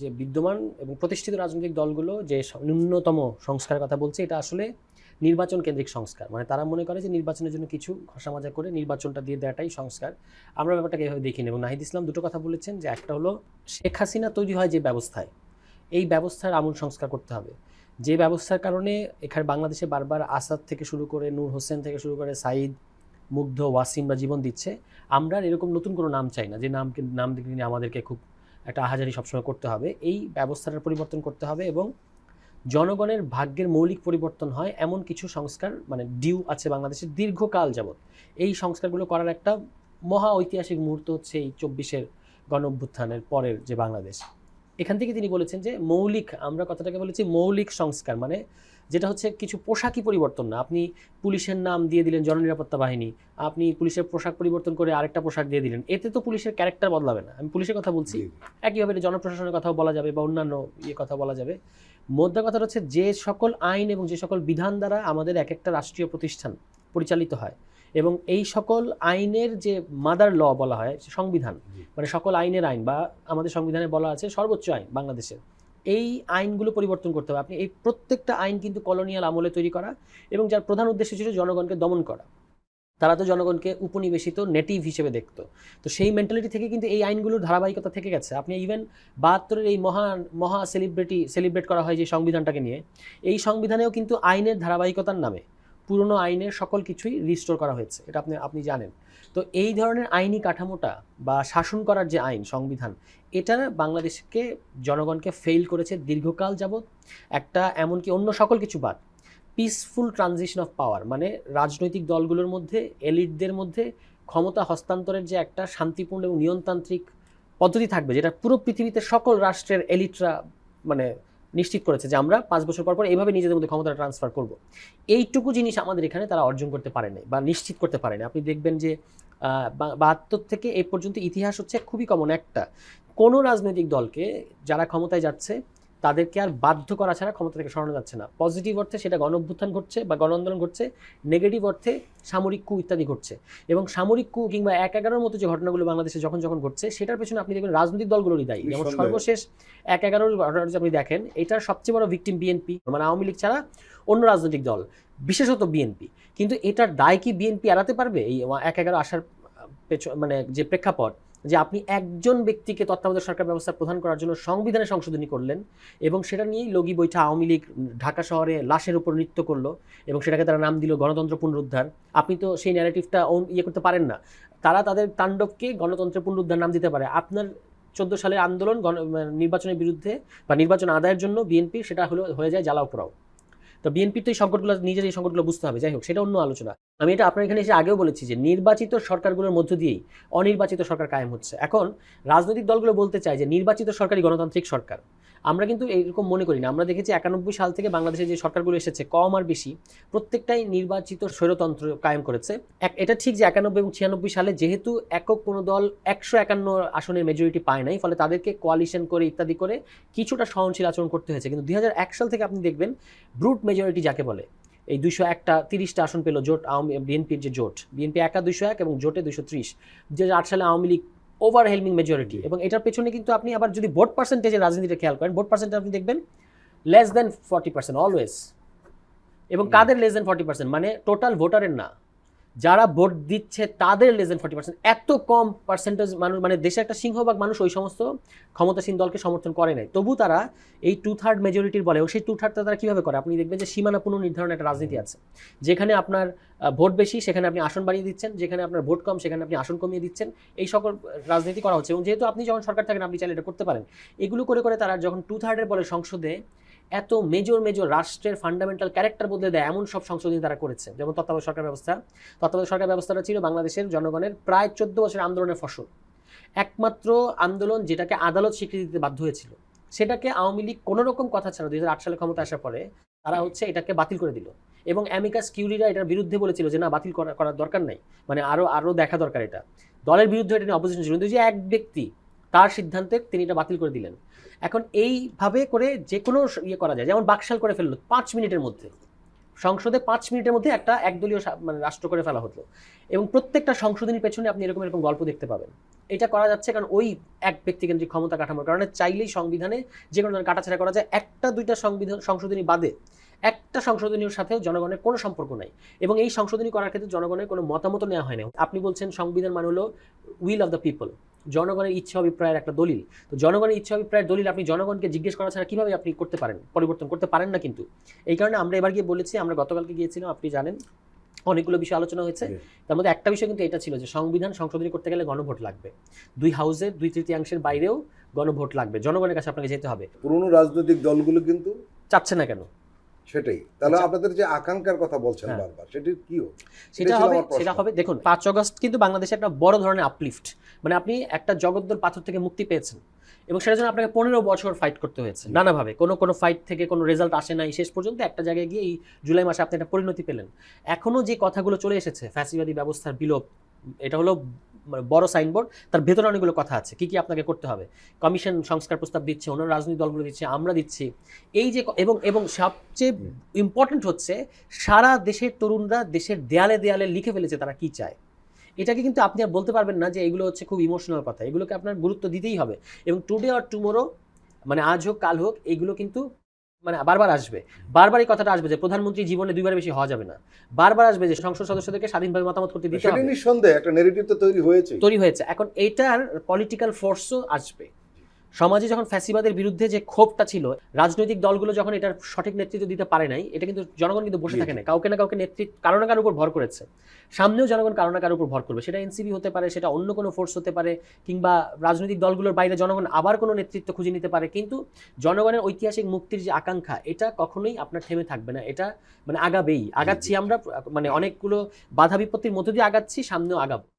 যে বিদ্যমান এবং প্রতিষ্ঠিত রাজনৈতিক দলগুলো যে ন্যূনতম সংস্কারের কথা বলছে, এটা আসলে নির্বাচন কেন্দ্রিক সংস্কার। মানে তারা মনে করে যে নির্বাচনের জন্য কিছু ঘষামাজা করে নির্বাচনটা দিয়ে দেওয়াটাই সংস্কার। আমরা ব্যাপারটাকে এভাবে দেখিনি। এবং নাহিদ ইসলাম দুটো কথা বলেছেন, যে একটা হলো শেখ হাসিনা তৈরি হয় যে ব্যবস্থায়, এই ব্যবস্থার আমূল সংস্কার করতে হবে। যে ব্যবস্থার কারণে এখানে বাংলাদেশে বারবার আসাদ থেকে শুরু করে নূর হোসেন থেকে শুরু করে সাইদ, মুগ্ধ, ওয়াসিমরা জীবন দিচ্ছে। আমরা এরকম নতুন কোনো নাম চাই না, যে নাম নিয়ে আমাদেরকে খুব একটা আহাজারি সবসময় করতে হবে। এই ব্যবস্থাটার পরিবর্তন করতে হবে এবং জনগণের ভাগ্যের মৌলিক পরিবর্তন হয় এমন কিছু সংস্কার মানে ডিউ আছে বাংলাদেশের দীর্ঘকাল যাবৎ। এই সংস্কারগুলো করার একটা মহা ঐতিহাসিক মুহূর্ত হচ্ছে এই 24-এর গণ অভ্যুত্থানের পরের যে বাংলাদেশ। এখান থেকে তিনি বলেছেন যে মৌলিক, আমরা কথাটাকে বলেছি মৌলিক সংস্কার, মানে যেটা হচ্ছে কিছু পোশাকি পরিবর্তন না। আপনি পুলিশের নাম দিয়ে দিলেন জননিরাপত্তা বাহিনী, আপনি পুলিশের পোশাক পরিবর্তন করে আরেকটা পোশাক দিয়ে দিলেন, এতে তো পুলিশের ক্যারেক্টার বদলাবে না। আমি পুলিশের কথা বলছি, একইভাবে জনপ্রশাসনের কথাও বলা যাবে বা অন্যান্য কথা বলা যাবে। মোদ্দা কথাটা হচ্ছে যে সকল আইন এবং যে সকল বিধান দ্বারা আমাদের এক একটা রাষ্ট্রীয় প্রতিষ্ঠান পরিচালিত হয়, এবং এই সকল আইনের যে মাদার ল বলা হয় সংবিধান, মানে সকল আইনের আইন, বা আমাদের সংবিধানে বলা আছে সর্বোচ্চ আইন বাংলাদেশের, এই আইনগুলো পরিবর্তন করতে হবে। আপনি এই প্রত্যেকটা আইন কিন্তু কলোনিয়াল আমলে তৈরি করা, এবং যার প্রধান উদ্দেশ্য ছিল জনগণকে দমন করা। তারা তো জনগণকে উপনিবেশিত নেটিভ হিসেবে দেখতো। তো সেই মেন্টালিটি থেকে কিন্তু এই আইনগুলোর ধারাবাহিকতা থেকে গেছে। আপনি ইভেন 72-এর এই মহা সেলিব্রেট করা হয় যে সংবিধানটাকে নিয়ে, এই সংবিধানেও কিন্তু আইনের ধারাবাহিকতার নামে পুরনো আইনের সকল কিছুই রিস্টোর করা হয়েছে, এটা আপনি জানেন। তো এই ধরনের আইনি কাঠামোটা বা শাসন করার যে আইন সংবিধান, এটা বাংলাদেশকে জনগণকে ফেইল করেছে দীর্ঘকাল যাবৎ। একটা এমনকি অন্য সকল কিছু বাদ, পিসফুল ট্রানজিশন অফ পাওয়ার, মানে রাজনৈতিক দলগুলোর মধ্যে এলিটদের মধ্যে ক্ষমতা হস্তান্তরের যে একটা শান্তিপূর্ণ এবং নিয়মতান্ত্রিক পদ্ধতি থাকবে, যেটা পুরো পৃথিবীতে সকল রাষ্ট্রের এলিটরা মানে নিশ্চিত করেছে যে আমরা 5 বছর পর এইভাবে নিজেদের মধ্যে ক্ষমতা ট্রান্সফার করব। এইটুকু জিনিস আমাদের এখানে তারা অর্জন করতে পারে নাই বা নিশ্চিত করতে পারে না। আপনি দেখবেন যে 72 থেকে এই পর্যন্ত ইতিহাস হচ্ছে খুবই কমন একটা, কোনো রাজনৈতিক দলকে যারা ক্ষমতায় যাচ্ছে তাদেরকে আর বাধ্য করা ছাড়া ক্ষমতা থেকে সরানো যাচ্ছে না। পজিটিভ অর্থে সেটা গণ অভ্যুত্থান ঘটছে বা গণ আন্দোলন ঘটছে, নেগেটিভ অর্থে সামরিক কু ইত্যাদি ঘটছে। এবং সামরিক কু কিংবা 1/11-র মতো যে ঘটনাগুলো বাংলাদেশে যখন ঘটছে, সেটার পেছনে আপনি দেখবেন রাজনৈতিক দলগুলোরই দায়ী। যেমন সর্বশেষ 1/11-র ঘটনা যদি আপনি দেখেন, এটার সবচেয়ে বড় ভিকটিম বিএনপি, মানে আওয়ামী লীগ ছাড়া অন্য রাজনৈতিক দল, বিশেষত বিএনপি। কিন্তু এটার দায় কি বিএনপি এড়াতে পারবে? এই 1/11 আসার মানে যে প্রেক্ষাপট, যে আপনি একজন ব্যক্তিকে তত্ত্বাবধায়ক সরকার ব্যবস্থা প্রদান করার জন্য সংবিধানে সংশোধনী করলেন, এবং সেটা নিয়েই লগি বৈঠা আওয়ামী লীগ ঢাকা শহরে লাশের উপর নৃত্য করলো, এবং সেটাকে তারা নাম দিল গণতন্ত্র পুনরুদ্ধার। আপনি তো সেই ন্যারেটিভটা করতে পারেন না। তারা তাদের তাণ্ডবকে গণতন্ত্রের পুনরুদ্ধার নাম দিতে পারে। আপনার 14 সালের আন্দোলন নির্বাচনের বিরুদ্ধে বা নির্বাচন আদায়ের জন্য বিএনপি, সেটা হয়ে যায় জ্বালাও পোড়াও। তো বিএনপির তো এই সংকটগুলো, নিজের এই সংকটগুলো বুঝতে হবে। যাই হোক, সেটা অন্য আলোচনা। আমি এটা আপনার এখানে এসে আগেও বলেছি যে নির্বাচিত সরকারগুলোর মধ্য দিয়েই অনির্বাচিত সরকার কায়েম হচ্ছে। এখন রাজনৈতিক দলগুলো বলতে চায় যে নির্বাচিত সরকারই গণতান্ত্রিক সরকার। আমরা কিন্তু এরকম মনে করি না। আমরা দেখেছি 91 সাল থেকে বাংলাদেশে যে সরকারগুলো এসেছে, কম আর বেশি প্রত্যেকটাই নির্বাচিত স্বৈরতন্ত্র কায়েম করেছে। এটা ঠিক যে 91 এবং 96 সালে যেহেতু একক কোনো দল 151 আসনের মেজরিটি পায় নাই, ফলে তাদেরকে কোয়ালিশন করে ইত্যাদি করে কিছুটা সহনশীল আচরণ করতে হয়েছে। কিন্তু 2001 সাল থেকে আপনি দেখবেন ব্রুট মেজরিটি যাকে বলে, এই 201-30টা আসন পেল জোট, বিএনপির যে জোট, বিএনপি একা 201 এবং জোটে 230। 2008 সালে আওয়ামী লীগ ওভারহেলমিং মেজরিটি। এবং এটার পেছনে কিন্তু আপনি আবার যদি ভোট পার্সেন্টেজের রাজনীতিটা খেয়াল করেন, ভোট পার্সেন্টেজ আপনি দেখবেন লেস দেন 40% অলওয়েজ। এবং কাদের লেস দেন 40%? মানে টোটাল ভোটারের না, যারা ভোট দিচ্ছে তাদের লেস দেন 40%। এত কম পার্সেন্টেজ মানুষ, মানে দেশে একটা সিংহভাগ মানুষ ওই সমস্ত ক্ষমতাসীন দলকে সমর্থন করে নাই। তবু তারা এই 2/3 মেজরিটির বলে, ও সেই 2/3টা তারা কীভাবে করে? আপনি দেখবেন যে সীমানা পুনর্নির্ধারণের একটা রাজনীতি আছে, যেখানে আপনার ভোট বেশি সেখানে আপনি আসন বাড়িয়ে দিচ্ছেন, যেখানে আপনার ভোট কম সেখানে আপনি আসন কমিয়ে দিচ্ছেন। এই সকল রাজনীতি করা হচ্ছে। এবং যেহেতু আপনি যখন সরকার থাকেন আপনি চাইলে এটা করতে পারেন। এগুলো করে করে তারা যখন 2/3 বলে সংসদে এত মেজর রাষ্ট্রের ফান্ডামেন্টাল ক্যারেক্টার বদলে দেয় এমন সব সংশোধনী তারা করেছে। যেমন তত্ত্বাবধায়ক সরকার ব্যবস্থা। তত্ত্বাবধায়ক সরকার ব্যবস্থাটা ছিল বাংলাদেশের জনগণের প্রায় 14 বছরের আন্দোলনের ফসল। একমাত্র আন্দোলন যেটাকে আদালত স্বীকৃতি দিতে বাধ্য হয়েছিল, সেটাকে আওয়ামী লীগ কোনো রকম কথা ছাড়া 2008 সালে ক্ষমতা আসার পরে তারা এটাকে বাতিল করে দিল। এবং অ্যামিকাস কিউরিরা এটার বিরুদ্ধে বলেছিল যে না, বাতিল করার দরকার নাই, মানে আরও দেখা দরকার। এটা দলের বিরুদ্ধে এটা নিয়ে অপোজিশন ছিল, কিন্তু যে এক ব্যক্তি তার সিদ্ধান্তে তিনি এটা বাতিল করে দিলেন। এখন এইভাবে করে যে কোনো করা যায়। যেমন বাকশাল করে ফেললো 5 মিনিটের মধ্যে, সংসদে 5 মিনিটের মধ্যে একটা একদলীয় মানে রাষ্ট্র করে ফেলা হতো, এবং প্রত্যেকটা সংশোধনীর পেছনে আপনি এরকম এরকম গল্প দেখতে পাবেন। এটা করা যাচ্ছে কারণ ওই এক ব্যক্তিকেন্দ্রিক ক্ষমতা কাঠামোর কারণে চাইলেই সংবিধানে যে কোনো ধরনের কাটাছেড়া করা যায়। একটা দুইটা সংশোধনী বাদে একটা সংশোধনীর সাথেও জনগণের কোনো সম্পর্ক নাই, এবং এই সংশোধনী করার ক্ষেত্রে জনগণের কোনো মতামত নেওয়া হয় না। আপনি বলছেন সংবিধান মানে হলো উইল অফ দ্য পিপল, জনগণের ইচ্ছা অভিপ্রায়ের একটা দলিল। তো জনগণের ইচ্ছা অভিপ্রায়ের দলিল আপনি জনগণকে জিজ্ঞেস করা ছাড়া কিভাবে আপনি করতে পারেন, পরিবর্তন করতে পারেন না। কিন্তু এই কারণে আমরা এবার গিয়ে বলেছি, আমরা গতকালকে গিয়েছিলাম, আপনি জানেন অনেকগুলো বিষয় আলোচনা হয়েছে। তার মধ্যে একটা বিষয় কিন্তু এটা ছিল যে সংবিধান সংশোধনী করতে গেলে গণভোট লাগবে, 2 হাউসের 2/3 বাইরেও গণভোট লাগবে, জনগণের কাছে আপনাকে যেতে হবে। পুরনো রাজনৈতিক দলগুলো কিন্তু চাচ্ছে না কেন? সেটাই। তাহলে আপনাদের যে আকাঙ্ক্ষার কথা বলছেন বারবার, সেটির কি হবে? সেটা হবে দেখুন 5 আগস্ট কিন্তু বাংলাদেশে একটা বড় ধরনের আপলিফট, মানে আপনি একটা জগদ্দল পাথর থেকে মুক্তি পেয়েছেন, এবং সেটার জন্য আপনাকে 15 বছর ফাইট করতে হয়েছে নানাভাবে। কোনো ফাইট থেকে কোনো রেজাল্ট আসে নাই, শেষ পর্যন্ত একটা জায়গায় গিয়ে এই জুলাই মাসে আপনি একটা পরিণতি পেলেন। এখনো যে কথাগুলো চলে এসেছে, ফ্যাসিবাদী ব্যবস্থার বিলোপ, এটা হলো বড় সাইনবোর্ড, তার ভেতরে অনেকগুলো কথা আছে কি কি আপনাকে করতে হবে। কমিশন সংস্কার প্রস্তাব দিচ্ছে, অন্য রাজনৈতিক দলগুলো দিচ্ছে, আমরা দিচ্ছি। এই যে এবং সবচেয়ে ইম্পর্টেন্ট হচ্ছে সারা দেশের তরুণরা দেশের দেয়ালে দেয়ালে লিখে ফেলেছে তারা কি চায়। এটাকে কিন্তু আপনি আর বলতে পারবেন না যে এগুলো হচ্ছে খুব ইমোশনাল কথা, এগুলোকে আপনার গুরুত্ব দিতেই হবে। এবং টুডে অর টুমোরো, মানে আজ হোক কাল হোক, এগুলো কিন্তু মানে বারবার আসবে। বারবার এই কথাটা আসবে যে প্রধানমন্ত্রী জীবনে 2বার বেশি হওয়া যাবে না। বারবার আসবে যে সংসদ সদস্যদেরকে স্বাধীনভাবে মতামত করতে দিতে হবে। সেটা নিঃসন্দেহে একটা নেগেটিভ তো তৈরি হয়েছে। এখন এইটার পলিটিক্যাল ফোর্সও আসবে। সমাজে যখন ফ্যাসিবাদের বিরুদ্ধে যে ক্ষোভটা ছিল, রাজনৈতিক দলগুলো যখন এটার সঠিক নেতৃত্ব দিতে পারে নাই, এটা কিন্তু জনগণ কিন্তু বসে থাকে না, কাউকে না কাউকে নেতৃত্ব কারো না কারোর উপর ভর করেছে। সামনেও জনগণ কারো না কারোর উপর ভর করবে, সেটা এনসিপি হতে পারে, সেটা অন্য কোনো ফোর্স হতে পারে, কিংবা রাজনৈতিক দলগুলোর বাইরে জনগণ আবার কোনো নেতৃত্ব খুঁজে নিতে পারে। কিন্তু জনগণের ঐতিহাসিক মুক্তির যে আকাঙ্ক্ষা, এটা কখনোই আপনার থেমে থাকবে না, এটা মানে আগাচ্ছি আমরা, মানে অনেকগুলো বাধা বিপত্তির মধ্য দিয়ে আগাচ্ছি, সামনেও আগাবো।